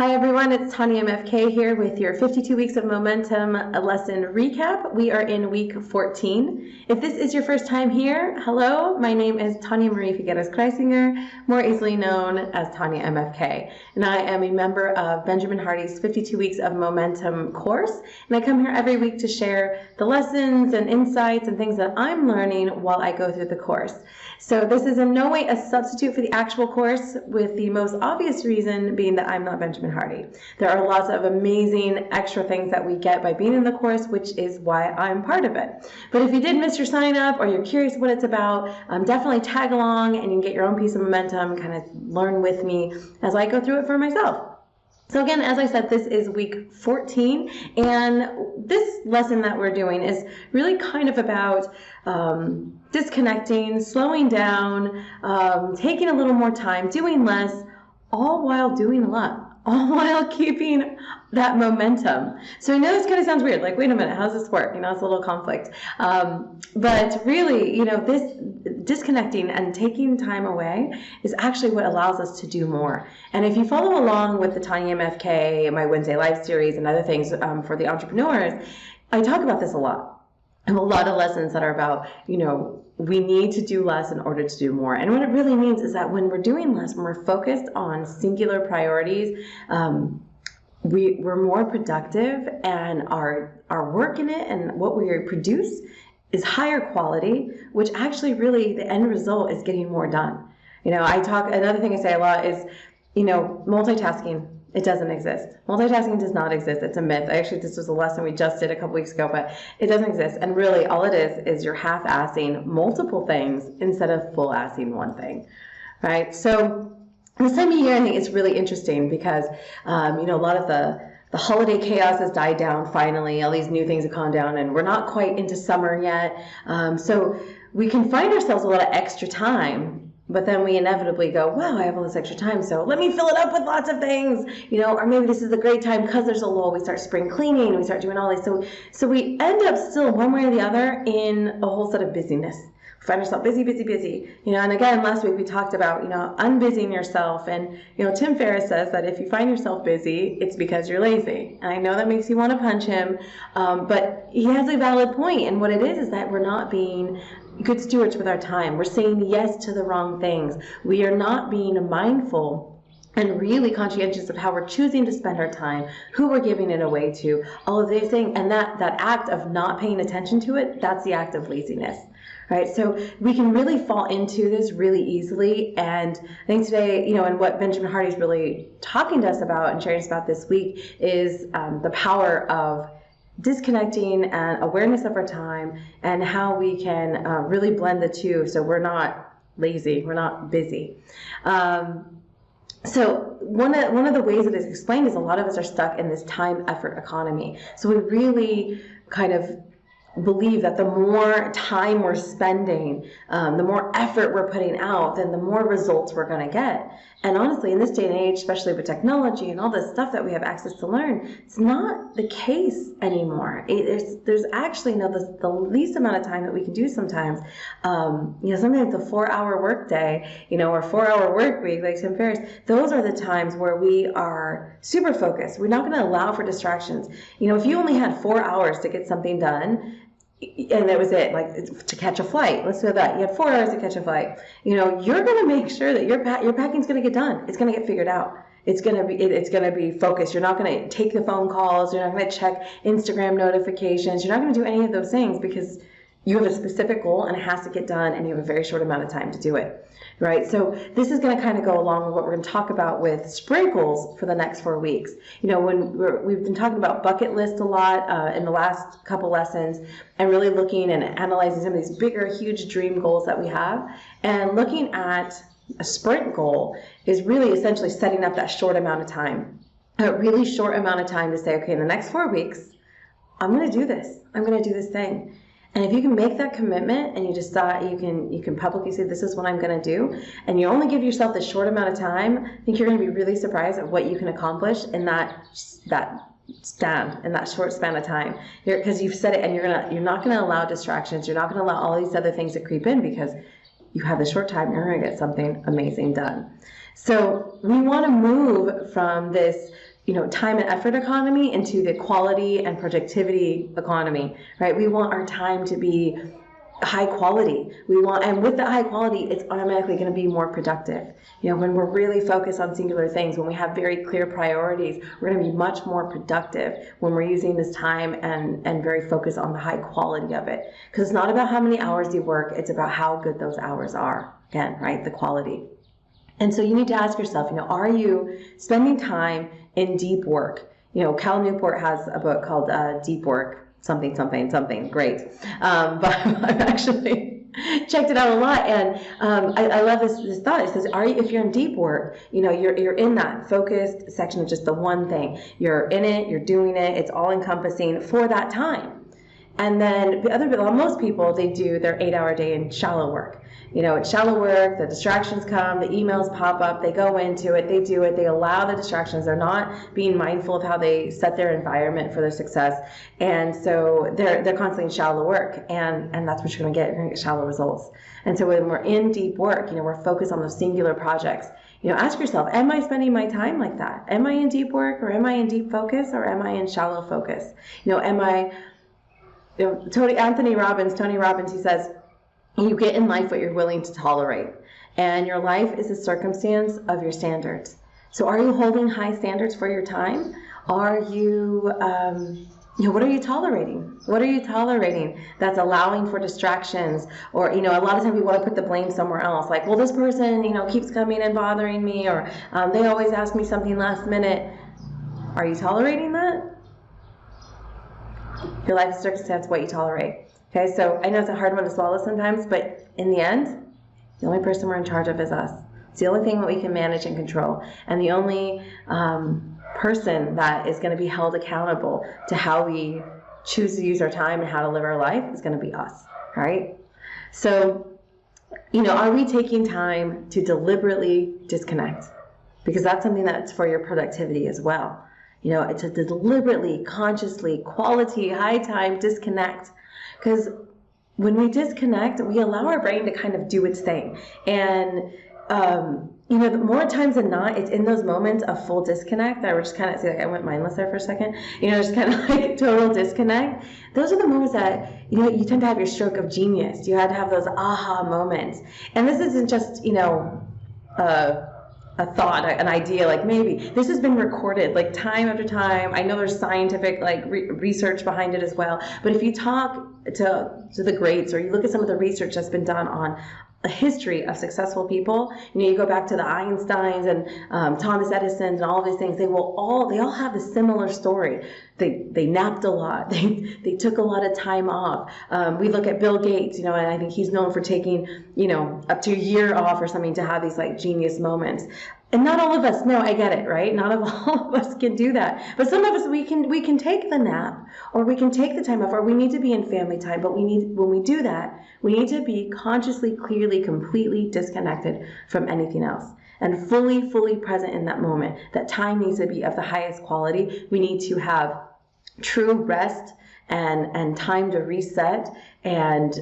Hi everyone, it's TanyaMFK here with your 52 Weeks of Momentum lesson recap. We are in week 14. If this is your first time here, hello, my name is Tanya Marie Figueres-Kreisinger, more easily known as TanyaMFK, and I am a member of Benjamin Hardy's 52 Weeks of Momentum course, and I come here every week to share the lessons and insights and things that I'm learning while I go through the course. So this is in no way a substitute for the actual course, with the most obvious reason being that I'm not Benjamin Hardy. There are lots of amazing extra things that we get by being in the course, which is why I'm part of it. But if you did miss your sign up or you're curious what it's about, definitely tag along and you can get your own piece of momentum, kind of learn with me as I go through it for myself. So again, as I said, this is week 14, and this lesson that we're doing is really kind of about disconnecting, slowing down, taking a little more time, doing less, all while doing a lot, all while keeping that momentum. So I know this kind of sounds weird, like, wait a minute, how does this work? You know, it's a little conflict. But really, you know, this disconnecting and taking time away is actually what allows us to do more. And if you follow along with the TanyaMFK, my Wednesday Live series, and other things for the entrepreneurs, I talk about this a lot. I have a lot of lessons that are about, you know, we need to do less in order to do more. And what it really means is that when we're doing less, when we're focused on singular priorities, we're more productive, and our work in it and what we produce is higher quality, which actually really the end result is getting more done. You know, another thing I say a lot is, you know, multitasking. It doesn't exist. Multitasking does not exist. It's a myth. Actually, this was a lesson we just did a couple weeks ago, but it doesn't exist. And really, all it is you're half-assing multiple things instead of full-assing one thing, right? So this time of year, I think it's really interesting because, you know, a lot of the holiday chaos has died down finally. All these new things have calmed down, and we're not quite into summer yet. So we can find ourselves a lot of extra time. But then we inevitably go, wow, I have all this extra time, so let me fill it up with lots of things, you know, or maybe this is a great time because there's a lull. We start spring cleaning, we start doing all this. So we end up still one way or the other in a whole set of busyness. We find ourselves busy, you know, and again, last week we talked about, you know, unbusying yourself. And, you know, Tim Ferriss says that if you find yourself busy, it's because you're lazy. And I know that makes you want to punch him, but he has a valid point. And what it is that we're not being good stewards with our time. We're saying yes to the wrong things. We are not being mindful and really conscientious of how we're choosing to spend our time, who we're giving it away to, all of these things. And that act of not paying attention to it, that's the act of laziness. Right, so we can really fall into this really easily, and I think today, you know, and what Benjamin Hardy's really talking to us about and sharing us about this week is the power of disconnecting and awareness of our time, and how we can really blend the two so we're not lazy, we're not busy. So one of the ways it is explained is a lot of us are stuck in this time-effort economy. So we really kind of believe that the more time we're spending, the more effort we're putting out, then the more results we're going to get. And honestly, in this day and age, especially with technology and all this stuff that we have access to learn, it's not the case anymore. There's actually, you know, the least amount of time that we can do sometimes. You know, sometimes the 4-hour workday, you know, or 4-hour work week, like Tim Ferriss, those are the times where we are super focused. We're not going to allow for distractions. You know, if you only had 4 hours to get something done, and that was it, like to catch a flight. Let's do that. You had 4 hours to catch a flight. You know, you're going to make sure that your packing's going to get done. It's going to get figured out. It's going to be focused. You're not going to take the phone calls. You're not going to check Instagram notifications. You're not going to do any of those things because you have a specific goal and it has to get done, and you have a very short amount of time to do it. Right? So this is going to kind of go along with what we're going to talk about with sprinkles for the next 4 weeks. You know, we've been talking about bucket lists a lot in the last couple lessons, and really looking and analyzing some of these bigger, huge dream goals that we have, and looking at a sprint goal is really essentially setting up that short amount of time, a really short amount of time to say, okay, in the next 4 weeks, I'm going to do this. I'm going to do this thing. And if you can make that commitment, and you decide you can publicly say, this is what I'm going to do, and you only give yourself this short amount of time, I think you're going to be really surprised at what you can accomplish in that short span of time. Because you've said it, and you're not going to allow distractions. You're not going to allow all these other things to creep in, because you have the short time. You're going to get something amazing done. So we want to move from this time and effort economy into the quality and productivity economy, right? We want our time to be high quality. And with the high quality, it's automatically going to be more productive. When we're really focused on singular things, when we have very clear priorities, we're going to be much more productive when we're using this time and very focused on the high quality of it. Because it's not about how many hours you work, it's about how good those hours are. Again, right? The quality. And so you need to ask yourself, are you spending time in deep work? Cal Newport has a book called Deep Work, something, great. But I've actually checked it out a lot, and I love this thought. It says, if you're in deep work, you're in that focused section of just the one thing. You're in it, you're doing it, it's all encompassing for that time. And then most people, they do their 8-hour day in shallow work. It's shallow work, the distractions come, the emails pop up, they go into it, they do it, they allow the distractions, they're not being mindful of how they set their environment for their success, and so they're constantly in shallow work, and that's what you're going to get. You're going to get shallow results. And so when we're in deep work, we're focused on those singular projects. Ask yourself, am I spending my time like that? Am I in deep work, or am I in deep focus, or am I in shallow focus? Tony Robbins, he says, you get in life what you're willing to tolerate. And your life is a circumstance of your standards. So are you holding high standards for your time? Are you, what are you tolerating? What are you tolerating that's allowing for distractions? Or, a lot of times we want to put the blame somewhere else. Like, well, this person, keeps coming and bothering me, or they always ask me something last minute. Are you tolerating that? Your life is circumstance, what you tolerate. Okay, so I know it's a hard one to swallow sometimes, but in the end, the only person we're in charge of is us. It's the only thing that we can manage and control. And the only person that is going to be held accountable to how we choose to use our time and how to live our life is going to be us, right? So, are we taking time to deliberately disconnect? Because that's something that's for your productivity as well. It's a deliberately, consciously, quality, high time disconnect. Because when we disconnect, we allow our brain to kind of do its thing. And, more times than not, it's in those moments of full disconnect that we're just kind of, I went mindless there for a second, just kind of like total disconnect. Those are the moments that, you tend to have your stroke of genius. You had to have those aha moments. And this isn't just, a thought, an idea, like maybe. This has been recorded like time after time. I know there's scientific research behind it as well. But if you talk to the greats, or you look at some of the research that's been done on a history of successful people, you go back to the Einsteins and Thomas Edison and all these things. They all have a similar story. They napped a lot. They took a lot of time off. We look at Bill Gates, and I think he's known for taking, up to a year off or something to have these genius moments. And not all of us, no, I get it, right? Not all of us can do that. But some of us, we can take the nap, or we can take the time off, or we need to be in family time. But when we do that, we need to be consciously, clearly, completely disconnected from anything else. And fully present in that moment. That time needs to be of the highest quality. We need to have true rest and time to reset and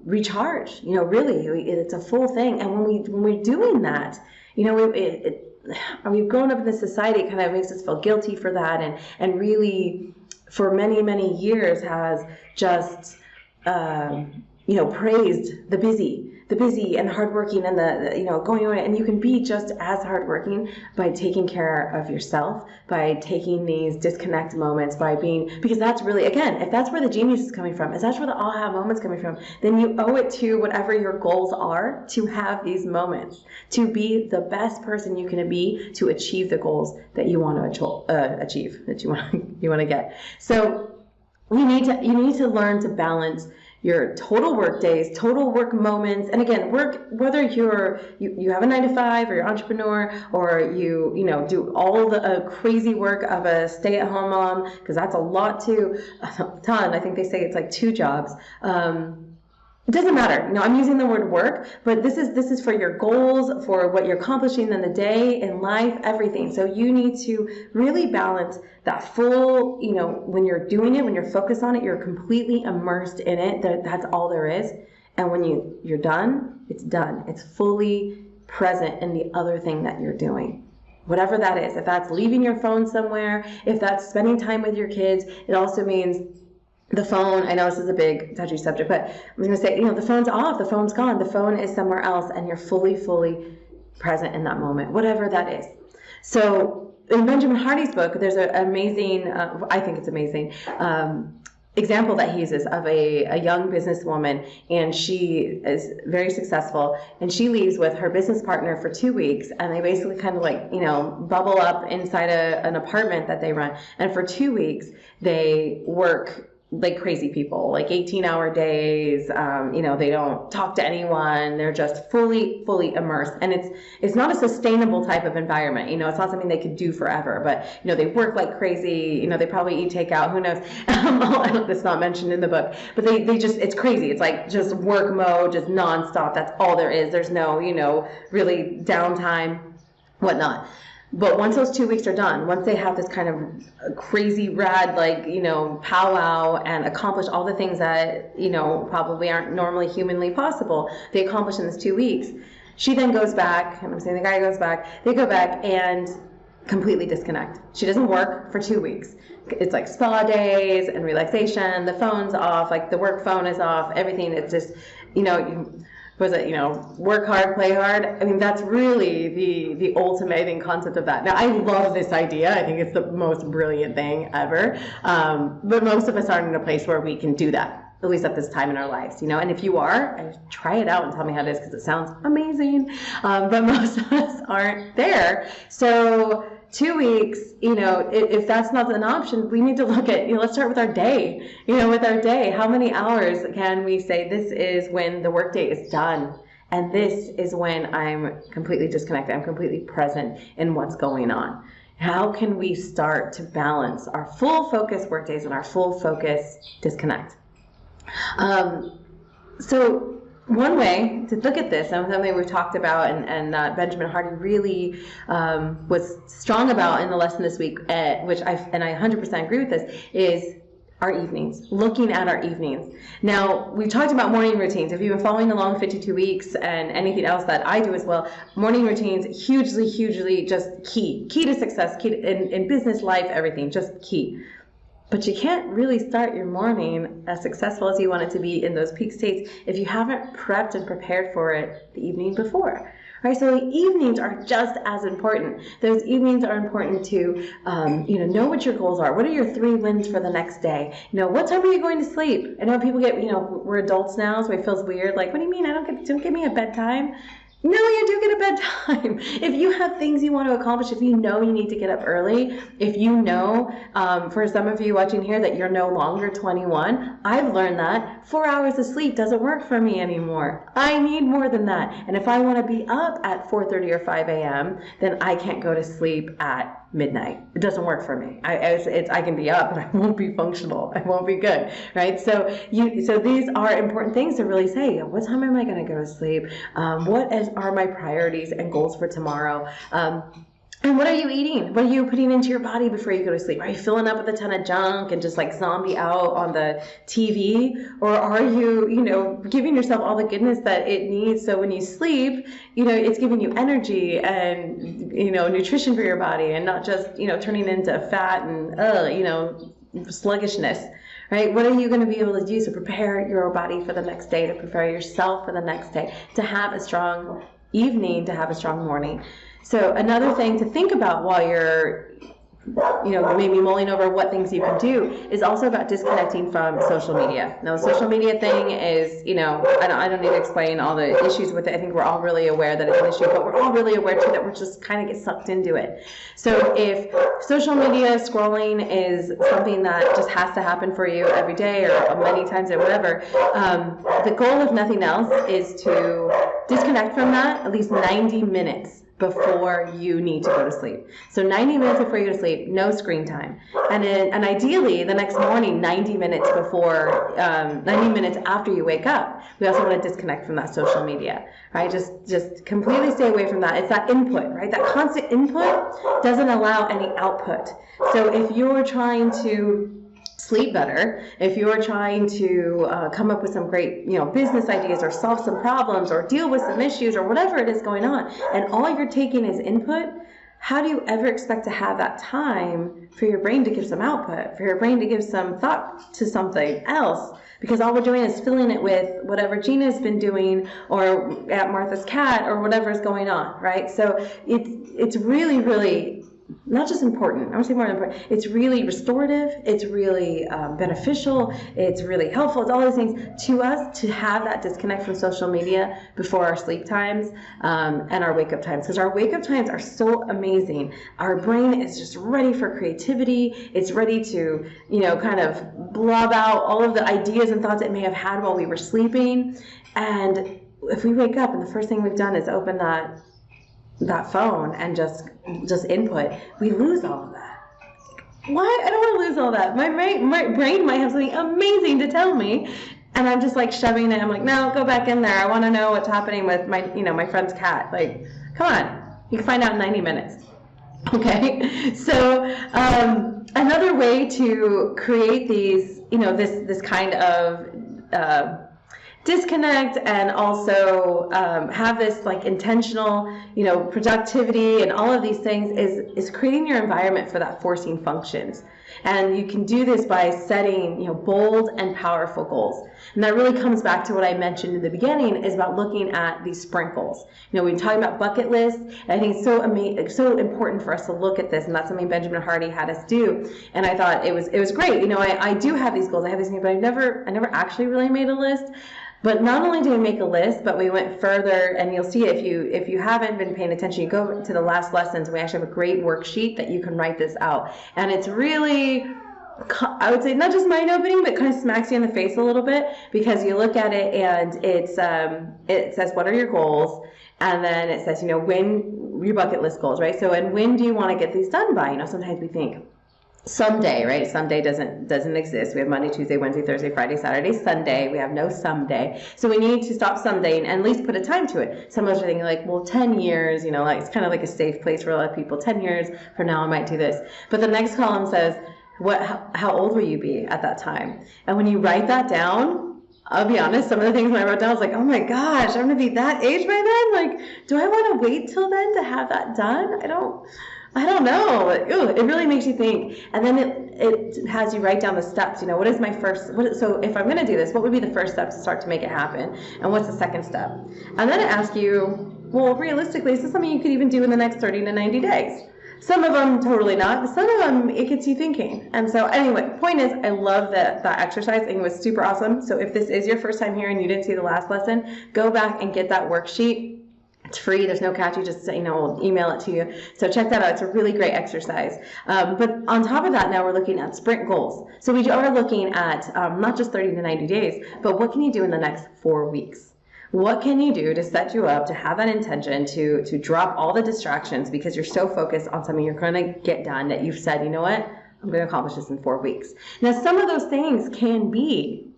recharge. Really, it's a full thing. And when we're doing that, we've grown up in this society. It kind of makes us feel guilty for that, and really, for many years, has just praised the busy and hardworking, and the going on. And you can be just as hardworking by taking care of yourself, by taking these disconnect moments, because that's really, again, if that's where the genius is coming from, if that's where the aha moment's coming from, then you owe it to whatever your goals are to have these moments, to be the best person you can be, to achieve the goals that you want to achieve, that you want to get. So you need to learn to balance your total work days, total work moments, and again, work, whether you have a 9-to-5, or you're an entrepreneur, or you do all the crazy work of a stay-at-home mom, because that's a lot too, a ton. I think they say it's like 2 jobs. It doesn't matter. I'm using the word work, but this is for your goals, for what you're accomplishing in the day, in life, everything. So you need to really balance that full, when you're doing it, when you're focused on it, you're completely immersed in it. That's all there is. And when you're done, it's done. It's fully present in the other thing that you're doing. whatever that is. If that's leaving your phone somewhere, if that's spending time with your kids, it also means the phone. I know this is a big touchy subject, but I'm going to say, the phone's off, the phone's gone, the phone is somewhere else, and you're fully present in that moment, whatever that is. So in Benjamin Hardy's book, there's an amazing, I think it's amazing, example that he uses of a young businesswoman, and she is very successful, and she leaves with her business partner for 2 weeks, and they basically kind of like, bubble up inside an apartment that they run, and for 2 weeks they work like crazy people, like 18-hour days. They don't talk to anyone. They're just fully immersed, and it's not a sustainable type of environment. It's not something they could do forever. But they work like crazy. They probably eat takeout. Who knows? That's not mentioned in the book. But they just, it's crazy. It's like just work mode, just nonstop. That's all there is. There's no really downtime, whatnot. But once those 2 weeks are done, once they have this kind of crazy rad, powwow and accomplish all the things that, probably aren't normally humanly possible, they accomplish in this 2 weeks. She then goes back, I'm saying the guy goes back, they go back and completely disconnect. She doesn't work for 2 weeks. It's like spa days and relaxation, the phone's off, like the work phone is off, everything. It's just, work hard, play hard. I mean, that's really the ultimate concept of that. Now, I love this idea. I think it's the most brilliant thing ever. But most of us aren't in a place where we can do that, at least at this time in our lives, And if you are, try it out and tell me how it is, because it sounds amazing. But most of us aren't there. So 2 weeks, if that's not an option, we need to look at, let's start with our day. With our day, how many hours can we say this is when the workday is done, and this is when I'm completely disconnected, I'm completely present in what's going on? How can we start to balance our full focus workdays and our full focus disconnect? So one way to look at this, and something we've talked about and that Benjamin Hardy really was strong about in the lesson this week, which I 100% agree with this, is our evenings, looking at our evenings. Now, we've talked about morning routines. If you've been following along 52 weeks and anything else that I do as well, morning routines, hugely just key to success, key in business life, everything, just key. But you can't really start your morning as successful as you want it to be in those peak states if you haven't prepped and prepared for it the evening before. Right? So the evenings are just as important. Those evenings are important to, know what your goals are. What are your 3 wins for the next day? What time are you going to sleep? I know people get, we're adults now, so it feels weird. Like, what do you mean? Don't give me a bedtime. No, you do get a bedtime. If you have things you want to accomplish, if you know you need to get up early, if you know, for some of you watching here, that you're no longer 21, I've learned that 4 hours of sleep doesn't work for me anymore. I need more than that. And if I want to be up at 4:30 or 5 a.m., then I can't go to sleep at midnight. It doesn't work for me. I can be up, but I won't be functional. I won't be good, right? So these are important things to really say. What time am I going to go to sleep? What are my priorities and goals for tomorrow? And what are you eating? What are you putting into your body before you go to sleep? Are you filling up with a ton of junk and just like zombie out on the TV? Or are you, giving yourself all the goodness that it needs, so when you sleep, it's giving you energy and, nutrition for your body, and not just, turning into fat and, sluggishness, right? What are you going to be able to do to prepare your body for the next day, to prepare yourself for the next day, to have a strong evening, to have a strong morning? So another thing to think about while you're, maybe mulling over what things you can do is also about disconnecting from social media. Now, the social media thing is, I don't need to explain all the issues with it. I think we're all really aware that it's an issue, but we're all really aware too that we're just kind of get sucked into it. So if social media scrolling is something that just has to happen for you every day or many times or whatever, the goal, if nothing else, is to disconnect from that at least 90 minutes before you need to go to sleep. So 90 minutes before you go to sleep, no screen time. And ideally, the next morning, 90 minutes after you wake up, we also want to disconnect from that social media, right? Just completely stay away from that. It's that input, right? That constant input doesn't allow any output. So if you're trying to sleep better, if you're trying to come up with some great, business ideas or solve some problems or deal with some issues or whatever it is going on, and all you're taking is input, how do you ever expect to have that time for your brain to give some output, for your brain to give some thought to something else? Because all we're doing is filling it with whatever Gina's been doing, or at Martha's Cat, or whatever's going on, right? So it's really, really not just important, I would say more than important, it's really restorative, it's really beneficial, it's really helpful, it's all those things to us to have that disconnect from social media before our sleep times and our wake up times, because our wake up times are so amazing. Our brain is just ready for creativity, it's ready to, kind of blob out all of the ideas and thoughts it may have had while we were sleeping. And if we wake up and the first thing we've done is open that phone and just input, we lose all of that. Why? I don't want to lose all that. My brain might have something amazing to tell me, and I'm just like shoving it. I'm like, no, go back in there. I want to know what's happening with my friend's cat. Like, come on, you can find out in 90 minutes. Okay, so another way to create these, this kind of disconnect, and also have this like intentional, productivity and all of these things is creating your environment for that forcing functions. And you can do this by setting, bold and powerful goals. And that really comes back to what I mentioned in the beginning, is about looking at these sprinkles. We've been talking about bucket lists, and I think it's so important for us to look at this, and that's something Benjamin Hardy had us do. And I thought it was great. I do have these goals, I have these things, but I never actually really made a list. But not only did we make a list, but we went further, and you'll see if you haven't been paying attention, you go to the last lessons, we actually have a great worksheet that you can write this out. And it's really, I would say, not just mind-opening, but kind of smacks you in the face a little bit, because you look at it and it says, what are your goals? And then it says, when your bucket list goals, right? So, and when do you want to get these done by? Sometimes we think, someday, right? Someday doesn't exist. We have Monday, Tuesday, Wednesday, Thursday, Friday, Saturday, Sunday. We have no someday. So we need to stop someday and at least put a time to it. Some of us are thinking like, well, 10 years, like it's kind of like a safe place for a lot of people. 10 years from now, I might do this. But the next column says, how old will you be at that time? And when you write that down, I'll be honest, some of the things when I wrote down, I was like, oh my gosh, I'm going to be that age by then? Like, do I want to wait till then to have that done? I don't know. It really makes you think. And then it has you write down the steps. What is my first, so if I'm going to do this, what would be the first step to start to make it happen? And what's the second step? And then it asks you, well, realistically, is this something you could even do in the next 30 to 90 days? Some of them totally not, but some of them it gets you thinking. And so anyway, point is, I love that exercise. I think it was super awesome. So if this is your first time here and you didn't see the last lesson, go back and get that worksheet. It's free. There's no catch. You just we'll email it to you. So check that out. It's a really great exercise. But on top of that, now we're looking at sprint goals. So we are looking at not just 30 to 90 days, but what can you do in the next 4 weeks? What can you do to set you up to have that intention to drop all the distractions, because you're so focused on something you're going to get done that you've said, you know what, I'm going to accomplish this in 4 weeks. Now, some of those things can be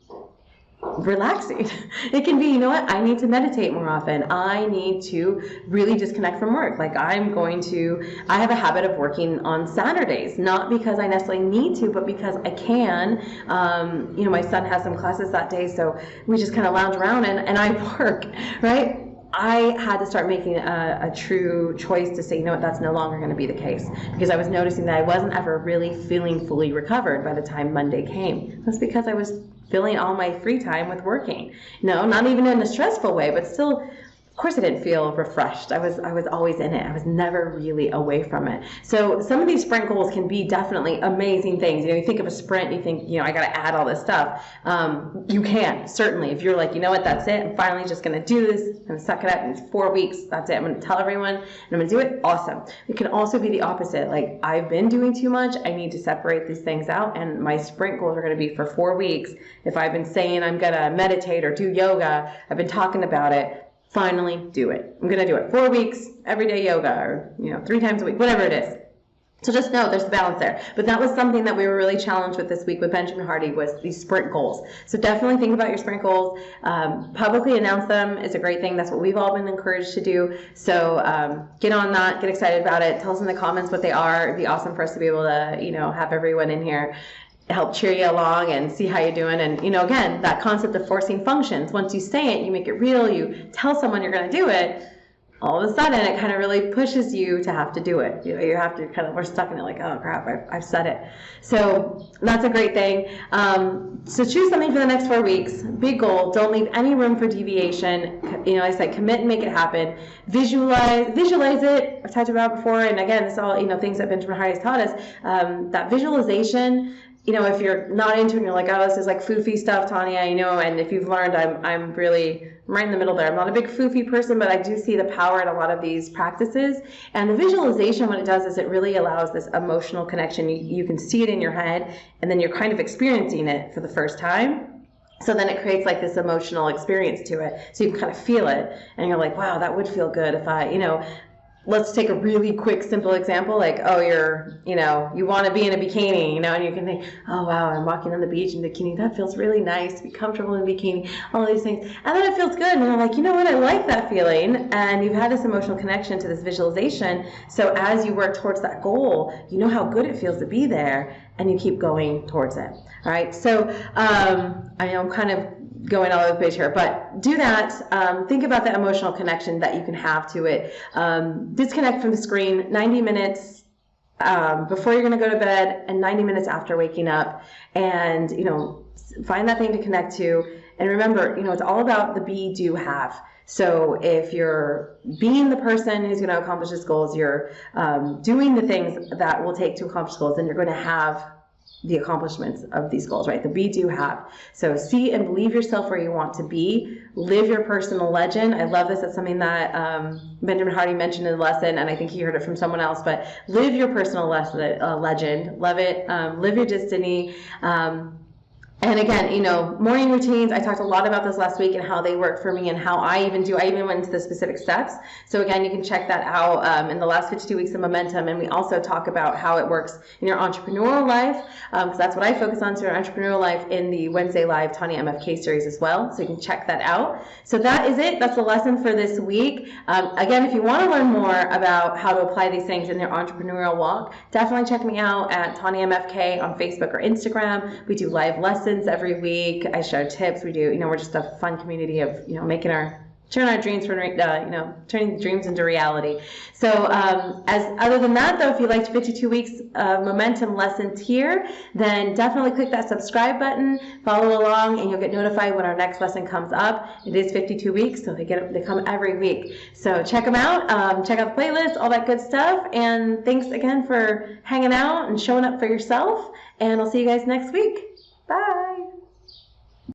relaxing. It can be, you know what, I need to meditate more often. I need to really disconnect from work. Like I have a habit of working on Saturdays, not because I necessarily need to, but because I can. My son has some classes that day, so we just kind of lounge around and I work, right? I had to start making a true choice to say, you know what, that's no longer going to be the case, because I was noticing that I wasn't ever really feeling fully recovered by the time Monday came. That's because I was filling all my free time with working. No, not even in a stressful way, but still, of course I didn't feel refreshed. I was always in it. I was never really away from it. So some of these sprint goals can be definitely amazing things. You think of a sprint, you think, I got to add all this stuff. You can, certainly. If you're like, you know what, that's it. I'm finally just going to do this. I'm going to suck it up in 4 weeks. That's it. I'm going to tell everyone and I'm going to do it. Awesome. It can also be the opposite. Like, I've been doing too much. I need to separate these things out, and my sprint goals are going to be for 4 weeks. If I've been saying I'm going to meditate or do yoga, I've been talking about it, finally do it. I'm going to do it 4 weeks, everyday yoga, or 3 times a week, whatever it is. So just know there's a balance there. But that was something that we were really challenged with this week with Benjamin Hardy, was these sprint goals. So definitely think about your sprint goals. Publicly announce them is a great thing. That's what we've all been encouraged to do. So get on that, get excited about it. Tell us in the comments what they are. It'd be awesome for us to be able to, have everyone in here help cheer you along and see how you're doing. And, again, that concept of forcing functions. Once you say it, you make it real, you tell someone you're going to do it, all of a sudden it kind of really pushes you to have to do it. You have to kind of, we're stuck in it like, oh crap, I've said it. So that's a great thing. So choose something for the next 4 weeks. Big goal. Don't leave any room for deviation. Like I said, commit and make it happen. Visualize it. I've talked about it before, and again, this is all things that Benjamin Hardy has taught us. That visualization. If you're not into it and you're like, oh, this is like foofy stuff, Tanya, and if you've learned, I'm really right in the middle there. I'm not a big foofy person, but I do see the power in a lot of these practices. And the visualization, what it does is it really allows this emotional connection. You can see it in your head, and then you're kind of experiencing it for the first time. So then it creates like this emotional experience to it. So you can kind of feel it, and you're like, wow, that would feel good if let's take a really quick, simple example, like, oh, you want to be in a bikini, and you can think, oh, wow, I'm walking on the beach in a bikini. That feels really nice to be comfortable in a bikini, all these things. And then it feels good, and you're like, you know what, I like that feeling. And you've had this emotional connection to this visualization. So as you work towards that goal, you know how good it feels to be there, and you keep going towards it. All right, so I know I'm kind of going all over the page here, but do that. Think about the emotional connection that you can have to it. Disconnect from the screen 90 minutes before you're going to go to bed and 90 minutes after waking up, and find that thing to connect to. And remember, it's all about the be, do, have. So if you're being the person who's going to accomplish his goals, you're doing the things that will take to accomplish goals, then you're going to have the accomplishments of these goals, right? The be, do, have. So see and believe yourself where you want to be. Live your personal legend. I love this. It's something that Benjamin Hardy mentioned in the lesson, and I think he heard it from someone else, but live your personal legend. Love it. Live your destiny. And again, morning routines, I talked a lot about this last week and how they work for me and how I even went into the specific steps. So again, you can check that out in the last 52 weeks of momentum. And we also talk about how it works in your entrepreneurial life, because that's what I focus on, so your entrepreneurial life in the Wednesday Live TanyaMFK series as well. So you can check that out. So that is it. That's the lesson for this week. Again, if you want to learn more about how to apply these things in your entrepreneurial walk, definitely check me out at TanyaMFK on Facebook or Instagram. We do live lessons every week. I share tips. We do, we're just a fun community of, turning our dreams turning dreams into reality. So other than that, though, if you liked 52 weeks of momentum lessons here, then definitely click that subscribe button, follow along, and you'll get notified when our next lesson comes up. It is 52 weeks, so they come every week. So check them out, check out the playlist, all that good stuff, and thanks again for hanging out and showing up for yourself, and I'll see you guys next week. Bye.